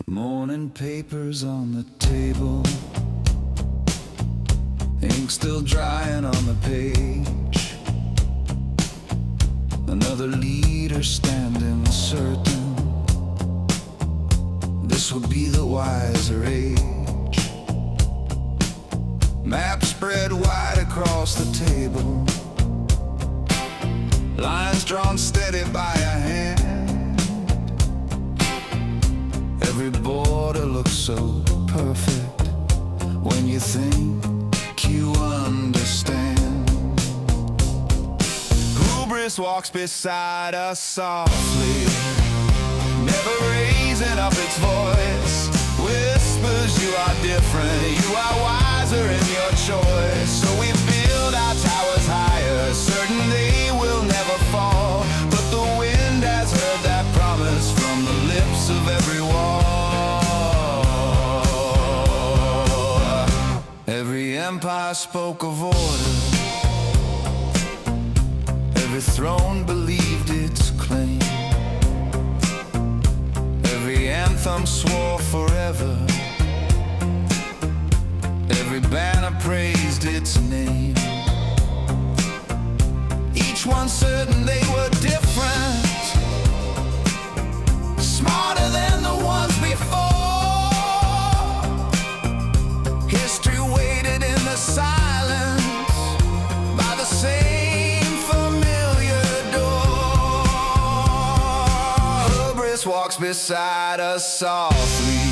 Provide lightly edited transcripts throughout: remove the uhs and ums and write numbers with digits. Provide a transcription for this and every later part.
Morning papers on the table, ink still drying on the page. Another leader standing certain this will be the wiser age. Map spread wide across the table, lines drawn steady by a hand. Every border looks so perfect when you think you understand. Hubris walks beside us softly, never raising up its voice. Whispers you are different, you are wiser in your choice. So we build our towers higher, certain they will never fall. But the wind has heard that promise from the lips of every wall. Every empire spoke of order, every throne believed its claim. Every anthem swore forever, every banner praised its name. Each one certain they were different, smarter than the ones before. History waited in the silence by the same familiar door. Hubris walks beside us softly,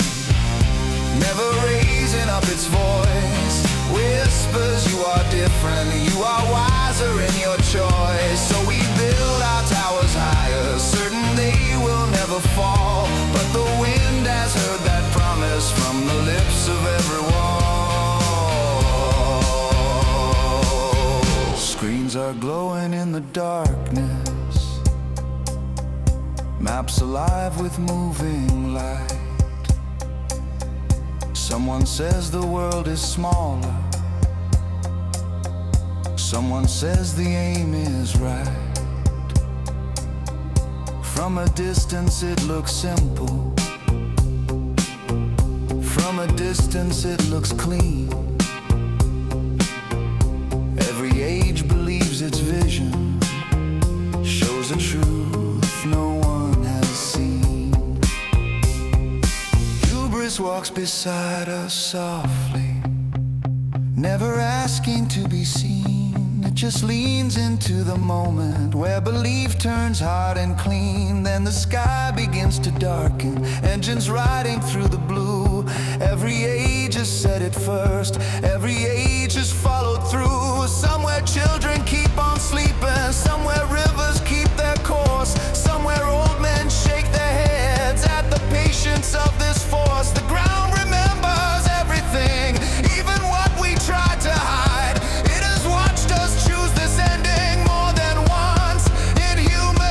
never raising up its voice. Whispers you are different, you are wiser in your choice. So we build our towers higher, certain they will never fall. But the wind has heard that promise from the lips of every wall. Screens are glowing in the darkness, maps alive with moving light. Someone says the world is smaller, someone says the aim is right. From a distance it looks simple, from a distance it looks clean. Every age believes its vision, shows a truth no one has seen. Hubris walks beside us softly, never asking to be seen. It just leans into the moment where belief turns hard and clean. Then the sky begins to darken, engines riding through the blue. Every age has said it first, every age has followed through. Somewhere children keep on sleeping, somewhere rivers keep their course, somewhere old men shake their heads at the patience of this force. The ground remembers everything, even what we tried to hide. It has watched us choose this ending more than once in human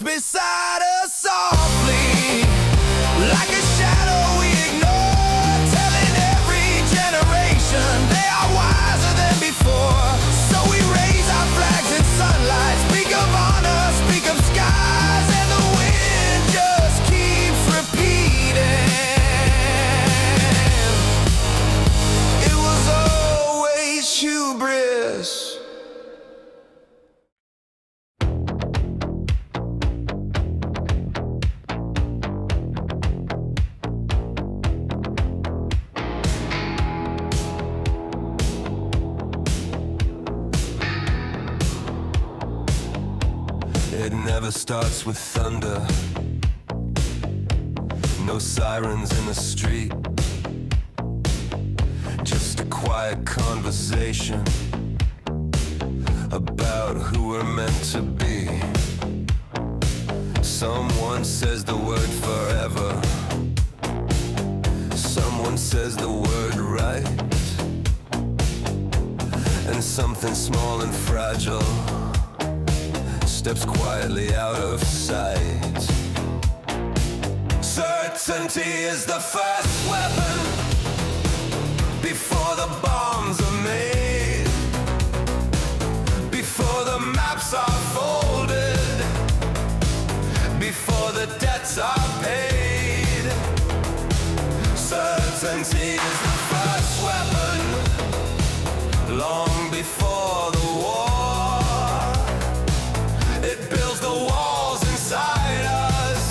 beside us softly, like a shadow we ignore, telling every generation they are wiser than before. So we raise our flags in sunlight, speak of honor, speak of skies, and the wind just keeps repeating. It was always hubris. It never starts with thunder, no sirens in the street. quiet conversation about who we're meant to be. Someone says the word forever. Someone says the word right. And something small and fragile steps quietly out of sight. Certainty is the first weapon before the bombs are made, before the maps are folded, before the debts are paid. Certainty is the first weapon, long before the war. It builds the walls inside us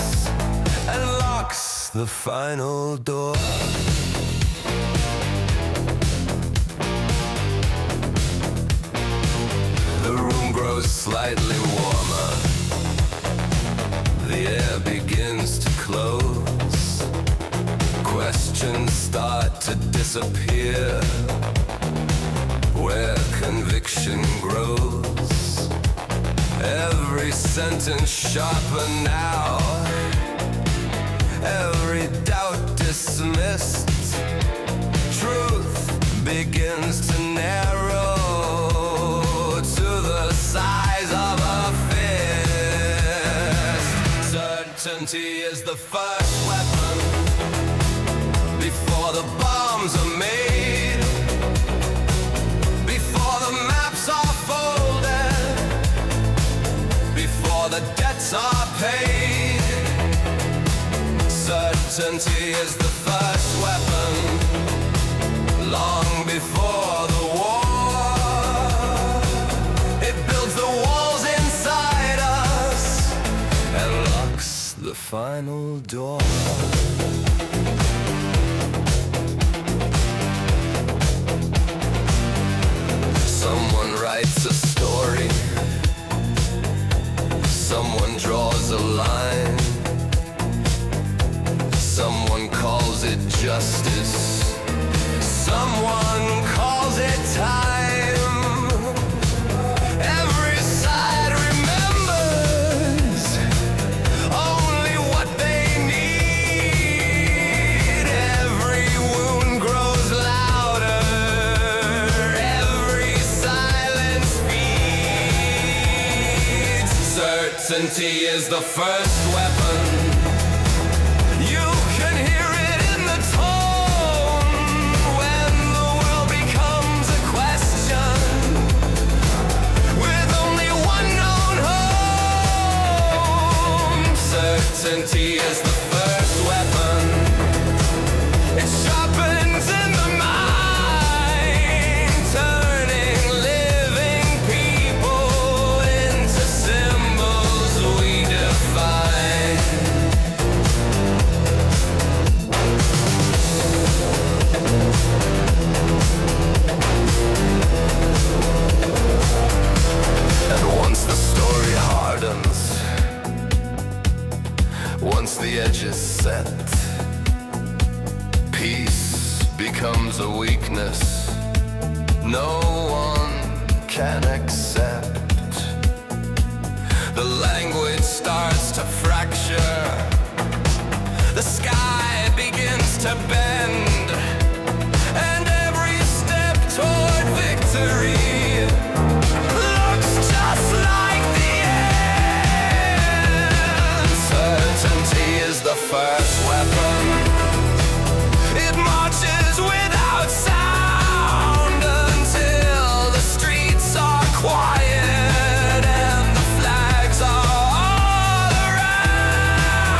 and locks the final door. The room grows slightly warmer. The air begins to close. Questions start to disappear where conviction grows. Every sentence sharper now, every doubt dismissed. Truth begins to narrow to the size of a fist. Certainty is the first weapon before the bombs are made, before the maps are folded, before the debts are paid. Certainty is the first weapon, long before the war. It builds the walls inside us and locks the final door. Someone writes a story, someone draws a line, someone calls it justice, someone calls it time. Every side remembers only what they need. Every wound grows louder, every silence feeds. Certainty is the first weapon. You can hear it in the tone when the world becomes a question, with only one known home. Certainty is the first weapon. It sharpens in the mind, turning living people into symbols we define. And once the story hardens, once the edge is set, peace becomes a weakness no one can accept. The language starts to fracture, the sky begins to bend, and every step toward victory looks just like the end. Certainty is the first weapon. It marches without sound until the streets are quiet and the flags are all around.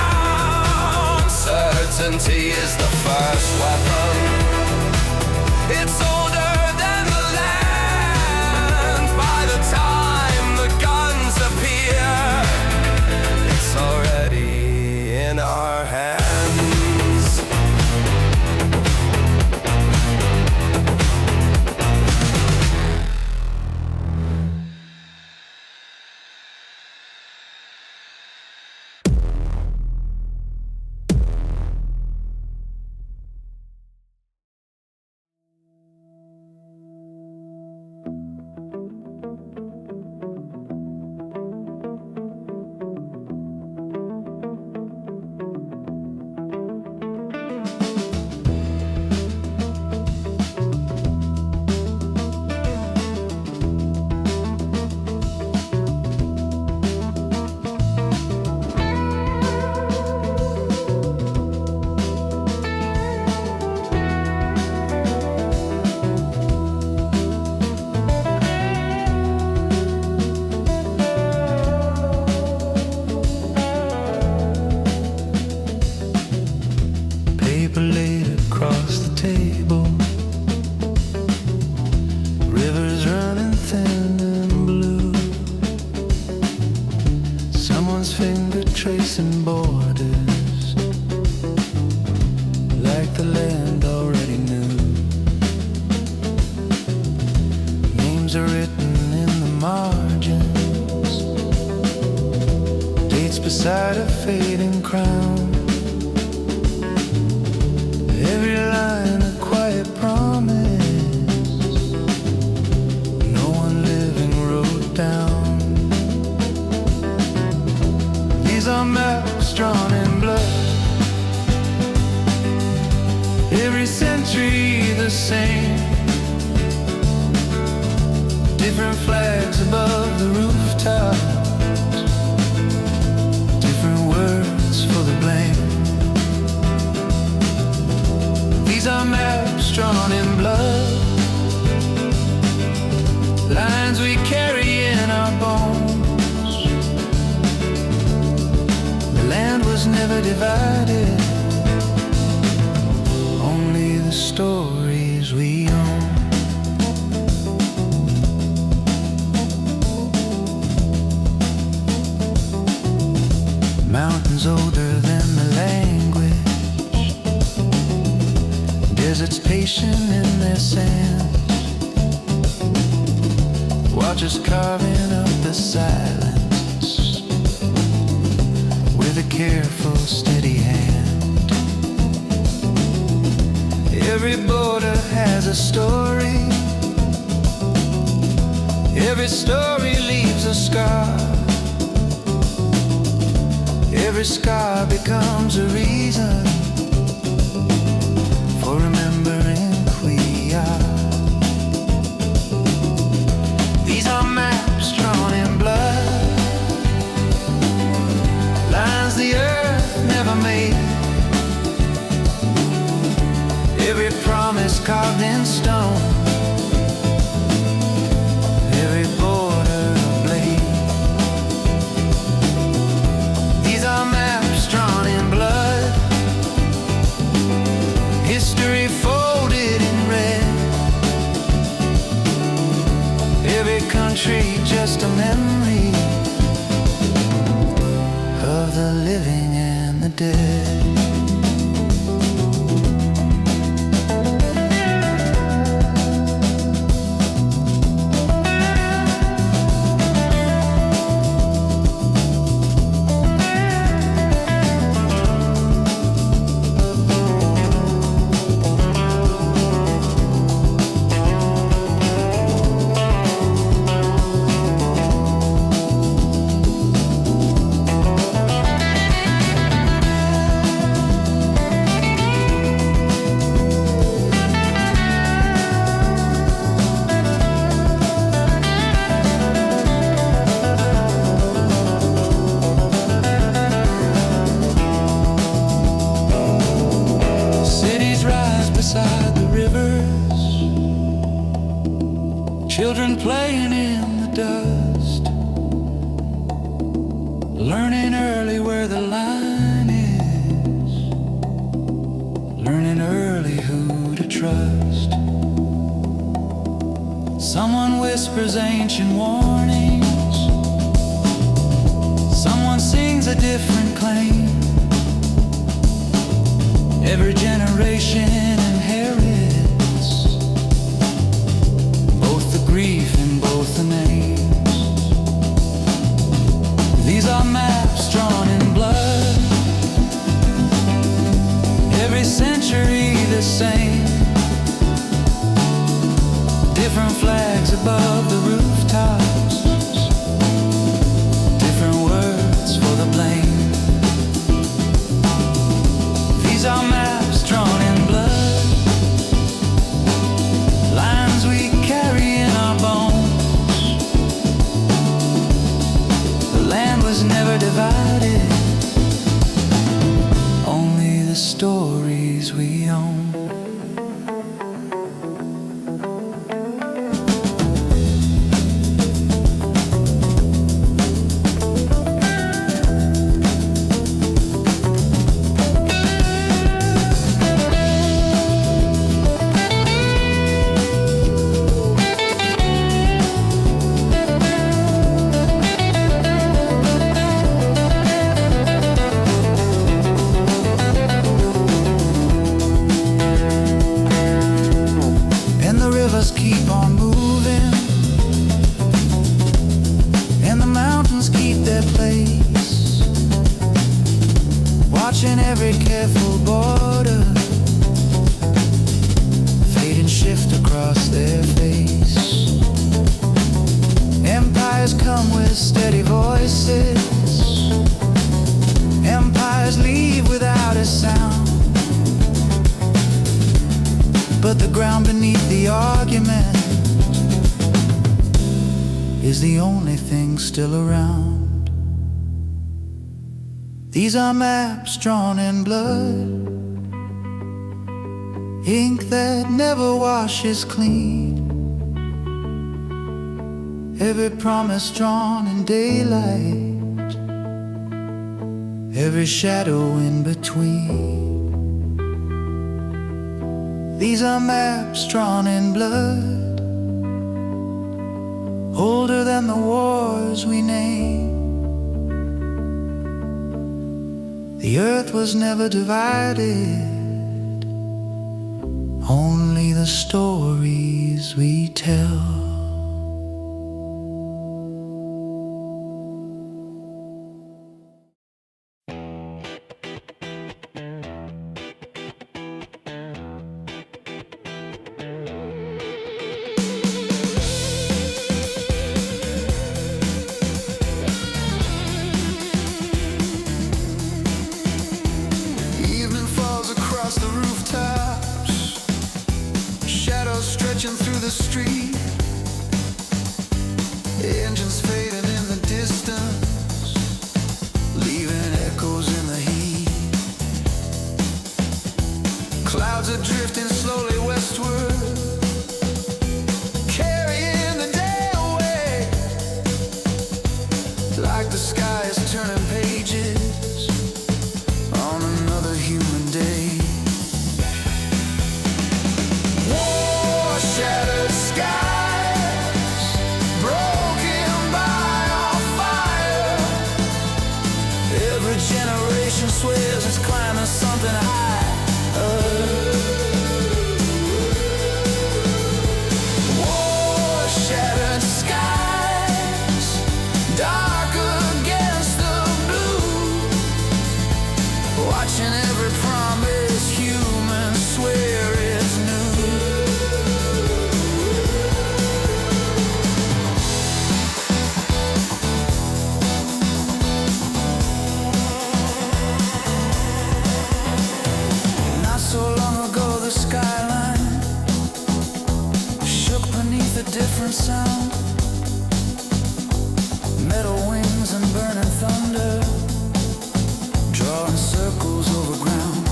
Certainty is the first weapon. Every century the same, different flags above the rooftops, different words for the blame. These are maps drawn in blood, lines we carry in our bones. The land was never divided, only the stories we own. Mountains older than the language, deserts patient in their sands, watchers carving up the silence with a careful, steady hand. Every border has a story, every story leaves a scar. Every scar becomes a reason for remembering who we are. These are maps drawn in blood, lines the earth never made. Every promise carved in stone, every border a blade. These are maps drawn in blood, history folded in red. Every country just a memory of the living and the dead. Beside the rivers, children playing in the dust, learning early where the line is, learning early who to trust. Someone whispers ancient warnings, someone sings a different claim. Every generation inherits both the grief and both the names. These are maps drawn in blood, every century the same, different flags above the rooftops, different words for the blame. These are maps drawn in blood, lines we carry in our bones. The land was never divided, only the stories we own. Keep on moving, and the mountains keep their place, watching every careful border fade and shift across their face. Empires come with steady voices, empires leave without a sound. but the ground beneath the argument is the only thing still around. These are maps drawn in blood, ink that never washes clean. Every promise drawn in daylight, every shadow in between. These are maps drawn in blood, older than the wars we name. The earth was never divided, only the stories we tell. Stretching through the street, engines fading in the distance, leaving echoes in the heat. Clouds are drifting slowly westward, carrying the day away, like the sky is turning pages on another human day. Shattered skies, broken by our fire. Every generation swears it's climbing something higher. War, shattered skies, dark against the blue. Watching every promise humans swear is new. Different sound, metal wings and burning thunder, drawing circles over ground.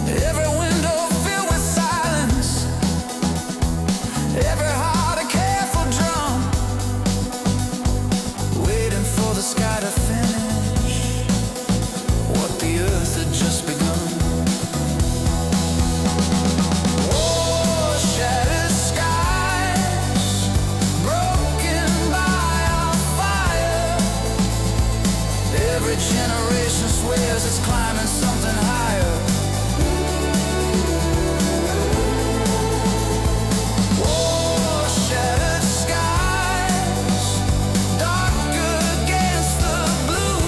Every window filled with silence, every heart a careful drum, waiting for the sky to finish what the earth had just begun. Generation swears it's climbing something higher. War, shattered skies, dark against the blue.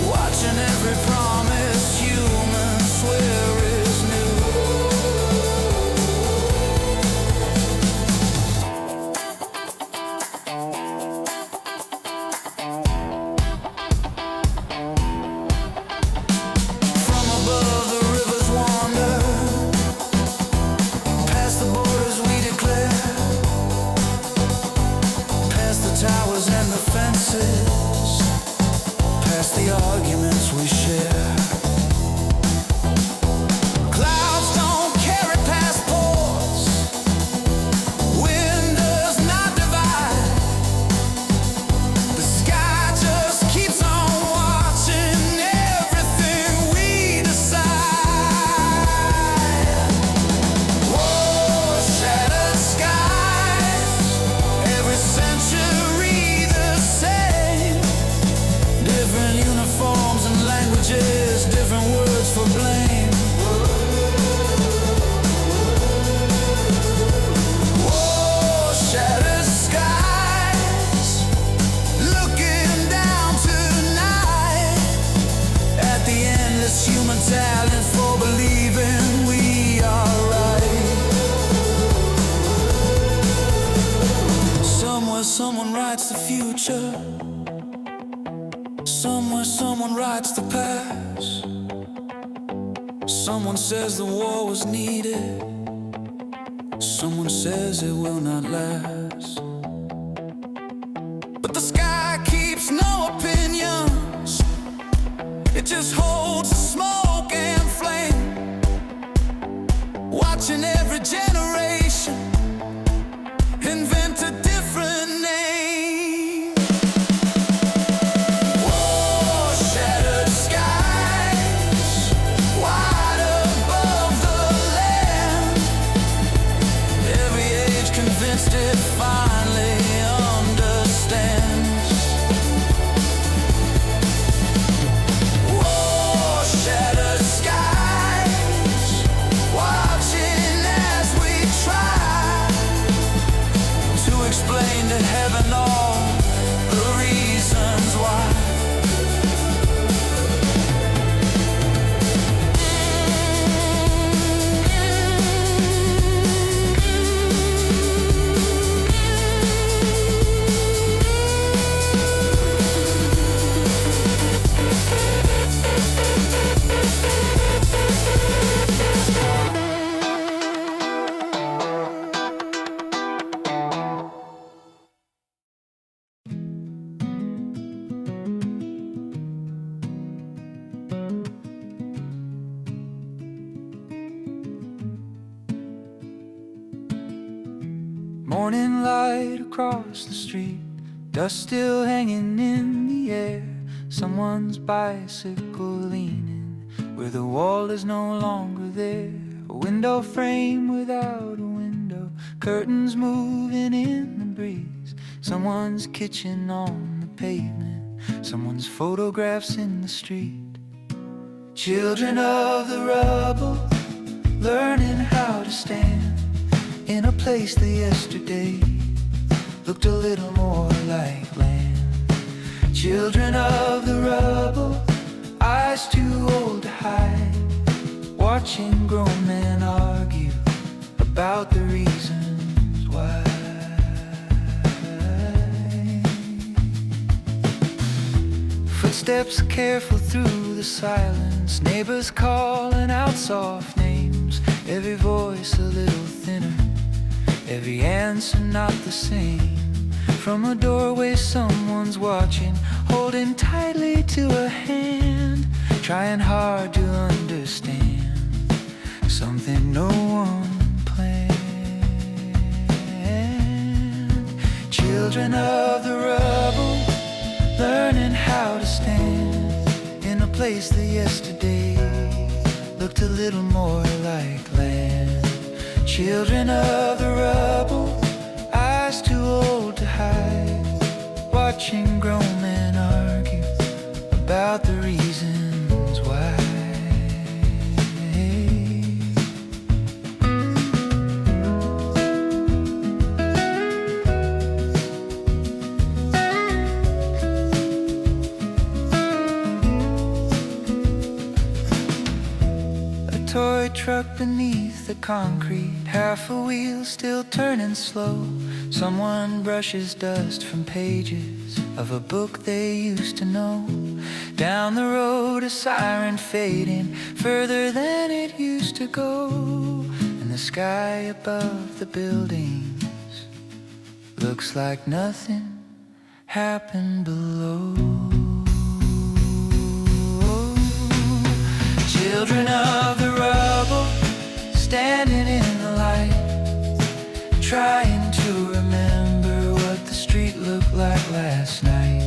Watching every promise humans swear is new. Towers and the fences, past the arguments we share. Clouds don't carry passports, wind does not divide. The sky just keeps on watching everything we decide. War, shattered skies, every century. Different uniforms and languages, different words for blame. War, shattered skies, looking down tonight at the endless human talent for believing we are right. Somewhere someone writes the future, somewhere someone writes the past. Someone says the war was needed. Someone says it will not last. But the sky keeps no opinions. It just holds the smoke and flame, watching every generation invent a different name. War, shattered skies, wide above the land. Every age convinced it finally understands. War, shattered skies, watching as we try to explain to heaven all the reasons why. Morning light across the street, dust still hanging in the air. Someone's bicycle leaning where the wall is no longer there. A window frame without a window, curtains moving in the breeze. Someone's kitchen on the pavement, someone's photographs in the street. Children of the rubble, learning how to stand in a place that yesterday looked a little more like land. Children of the rubble, eyes too old to hide, watching grown men argue about the reasons why. Footsteps careful through the silence, neighbors calling out soft names, every voice a little thinner, every answer not the same. From a doorway someone's watching, holding tightly to a hand, trying hard to understand something no one planned. Children of the rubble, learning how to stand in a place that yesterday looked a little more like land. Children of the rubble, eyes too old to hide, watching grown men argue about the reasons why. Toy truck beneath the concrete, half a wheel still turning slow. Someone brushes dust from pages of a book they used to know. Down the road a siren fading further than it used to go, and the sky above the buildings looks like nothing happened below. Children of the rubble, standing in the light, trying to remember what the street looked like last night.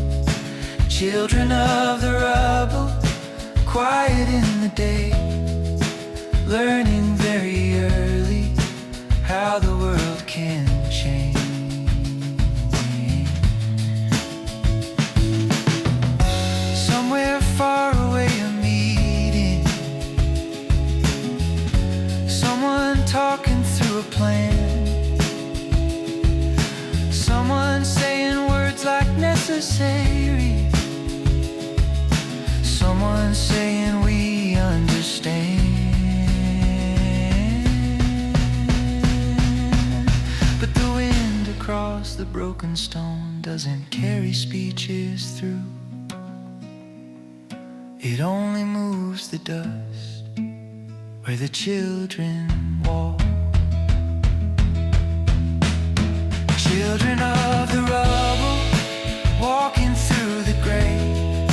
Children of the rubble, quiet in the day, learning very early how the world can change. Somewhere far away a meeting, someone talking through a plan, someone saying words like necessary, someone saying we understand. But the wind across the broken stone doesn't carry speeches through, it only moves the dust where the children walk. Children of the rubble, walking through the grave,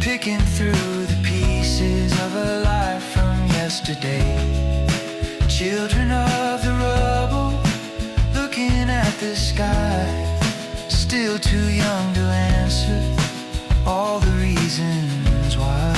picking through the pieces of a life from yesterday. Children of the rubble, looking at the sky, still too young to answer all the reasons why.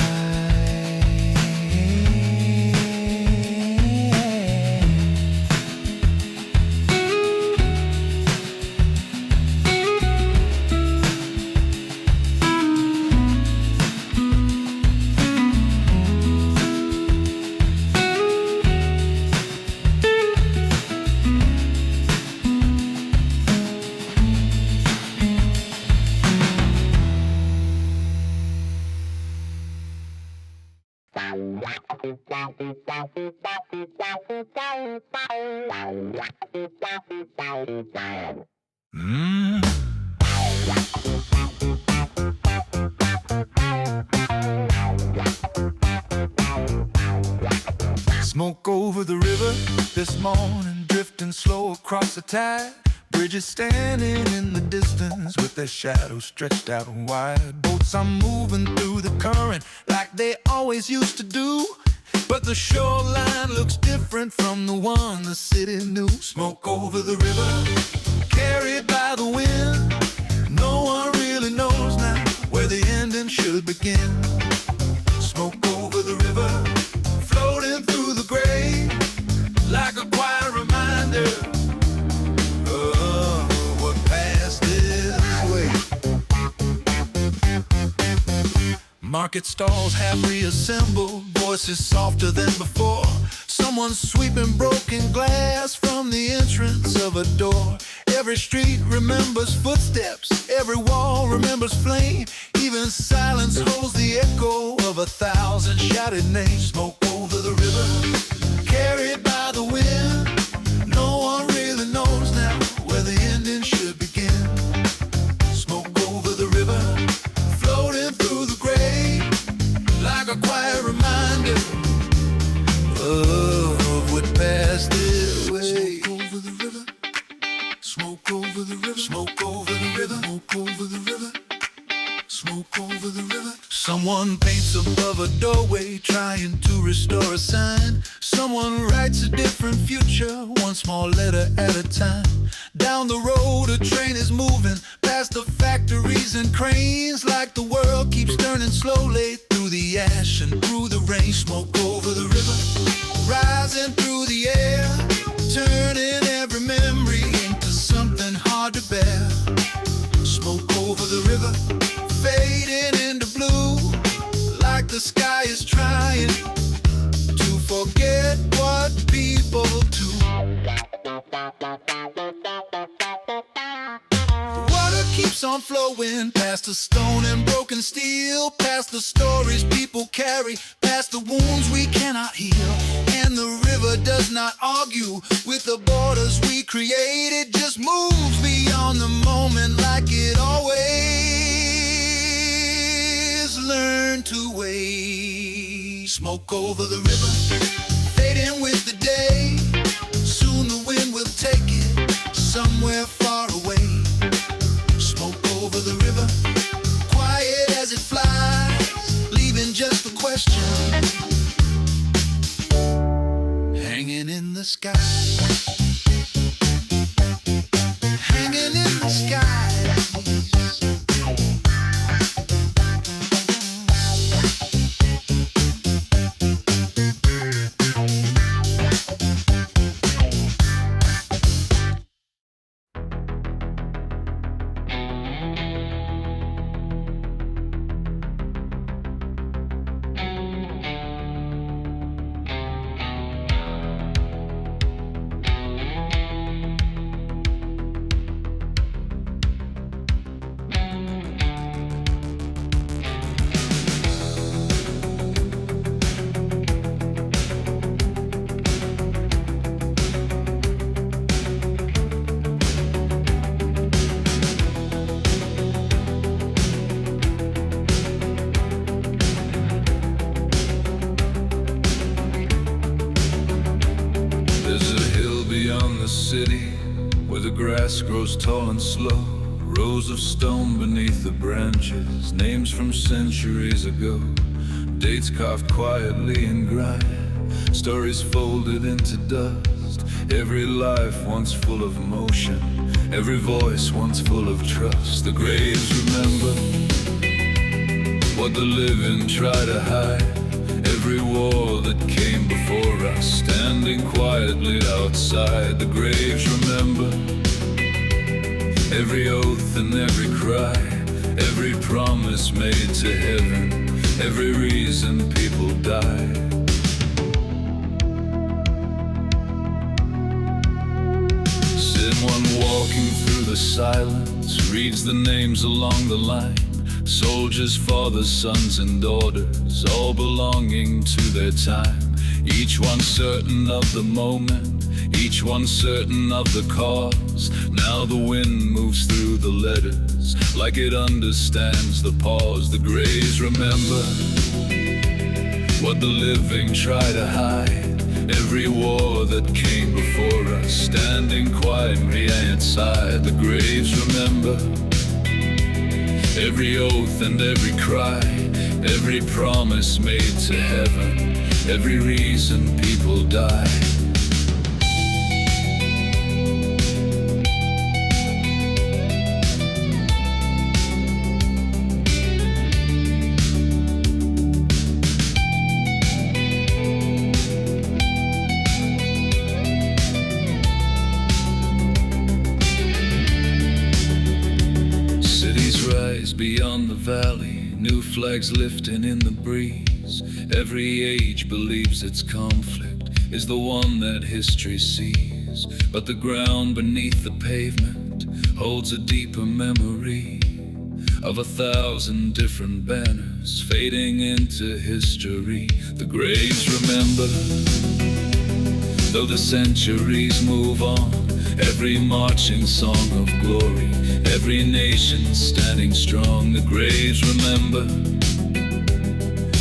Smoke over the river this morning, drifting slow across the tide. Bridges standing in the distance with their shadows stretched out wide. Boats are moving through the current like they always used to do, but the shoreline looks different from the one the city knew. Smoke over the river, carried by the wind. No one really knows now where the ending should begin. Smoke over the river, floating through the gray, like a quiet reminder of what passed this way. Market stalls have reassembled, voices softer than before. Someone sweeping broken glass from the entrance of a door. Every street remembers footsteps, every wall remembers flame. Even silence holds the echo of 1,000 shouted names. Smoke over the river, carried by the wind. No one really knows now where the ending should begin. Smoke over the river, floating through the gray, like a quiet reminder of what passed this way. Smoke over the river, smoke over the river, smoke over the river, smoke over the river, smoke over the river. Someone paints above a doorway, trying to restore a sign. Someone writes a different future, one small letter at a time. Down the road a train is moving, past the factories and cranes, like the world keeps turning slowly through the ash and through the rain. Smoke over the river, rising through the air, turning every memory into something hard to bear. Smoke over the river, fading into blue, like the sky is trying to forget what people do. The water keeps on flowing past the stone and broken steel, past the stories people carry, past the wounds we cannot heal. And the river does not argue with the borders we created, just moves beyond the moment like it always learned to wait. Smoke over the river, fading with the day. Soon the wind will take it somewhere far away. Smoke over the river, quiet as it flies, leaving just the question hanging in the sky. Hanging in the sky. a city where the grass grows tall and slow. Rows of stone beneath the branches, names from centuries ago. Dates carved quietly in grime, stories folded into dust. Every life once full of motion, every voice once full of trust. The graves remember what the living try to hide. Every war that came before us, standing quietly outside. The graves remember every oath and every cry, every promise made to heaven, every reason people die. Someone walking through the silence reads the names along the line. Soldiers, fathers, sons and daughters, all belonging to their time. Each one certain of the moment, each one certain of the cause. Now the wind moves through the letters like it understands the pause. The graves remember what the living try to hide. Every war that came before us, standing quietly outside. The graves remember every oath and every cry, every promise made to heaven, every reason people die. Beyond the valley, new flags lifting in the breeze. Every age believes its conflict is the one that history sees. But the ground beneath the pavement holds a deeper memory of 1,000 different banners fading into history. The graves remember, though the centuries move on, every marching song of glory, every nation standing strong. The graves remember,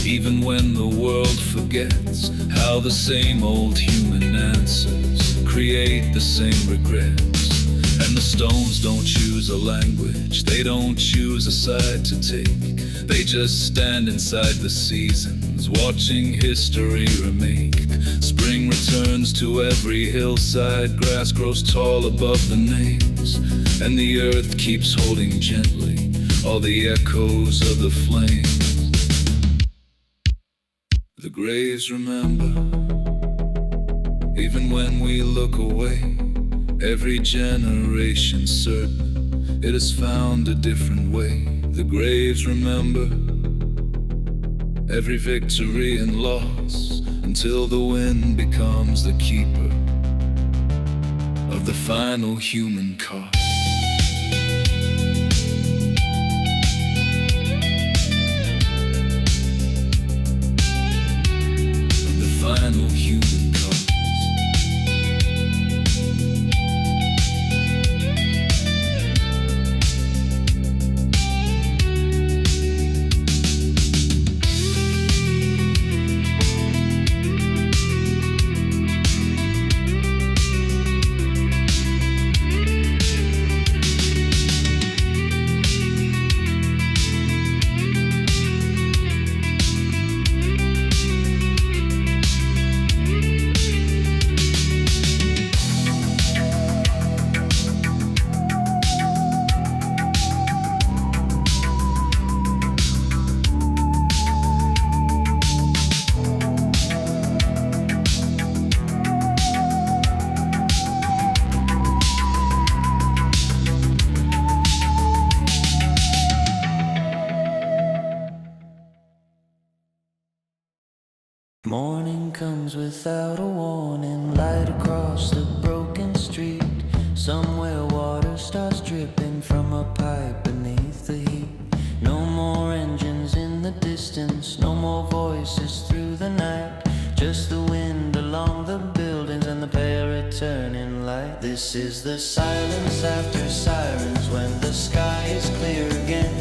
even when the world forgets, how the same old human answers create the same regrets. And the stones don't choose a language, they don't choose a side to take. They just stand inside the seasons, watching history remake. Spring returns to every hillside, grass grows tall above the names, and the earth keeps holding gently all the echoes of the flames. The graves remember, even when we look away. Every generation certain it has found a different way. The graves remember every victory and loss, until the wind becomes the keeper of the final human cost. The final human cost. Morning comes without a warning, light across the broken street. Somewhere water starts dripping from a pipe beneath the heat. No more engines in the distance, no more voices through the night. Just the wind along the buildings and the pale returning light. This is the silence after sirens, when the sky is clear again,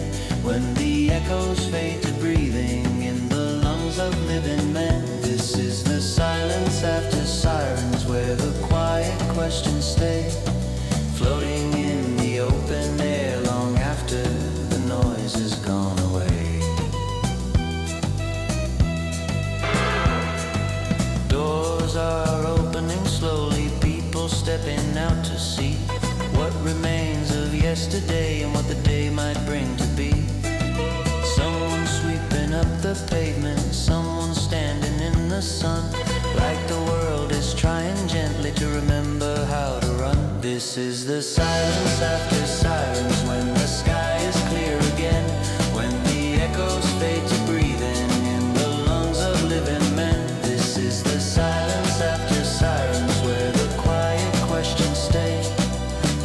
when the echoes fade to breathing in the lungs of living men. This is the silence after sirens, where the quiet questions stay. the sun, like the world is trying gently to remember how to run. This is the silence after sirens, when the sky is clear again, when the echoes fade to breathing in the lungs of living men. This is the silence after sirens, where the quiet questions stay,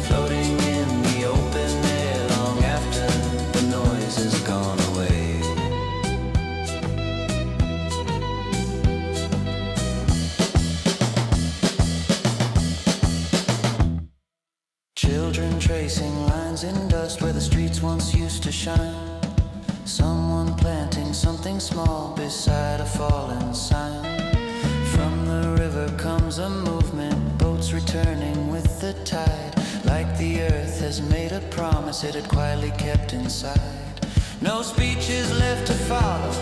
floating in the open air long after the noise has gone away. Children tracing lines in dust where the streets once used to shine. Someone planting something small beside a fallen sign. From the river comes a movement, boats returning with the tide, like the earth has made a promise it had quietly kept inside. No speeches left to follow,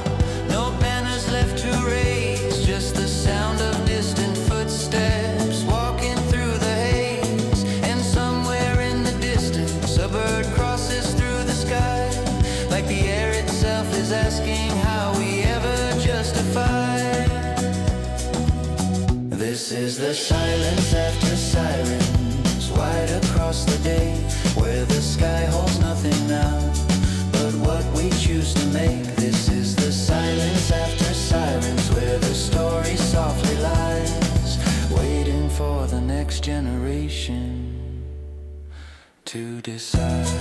no banners left to raise, just the sound of distant footsteps walking through the haze. And somewhere in the distance a bird crosses through the sky, like the air itself is asking how we ever justify. This is the silence after sirens, wide across the day, where the sky holds nothing now but what we choose to make. This is the silence after sirens, where the story softly lies, waiting for the next generation to decide.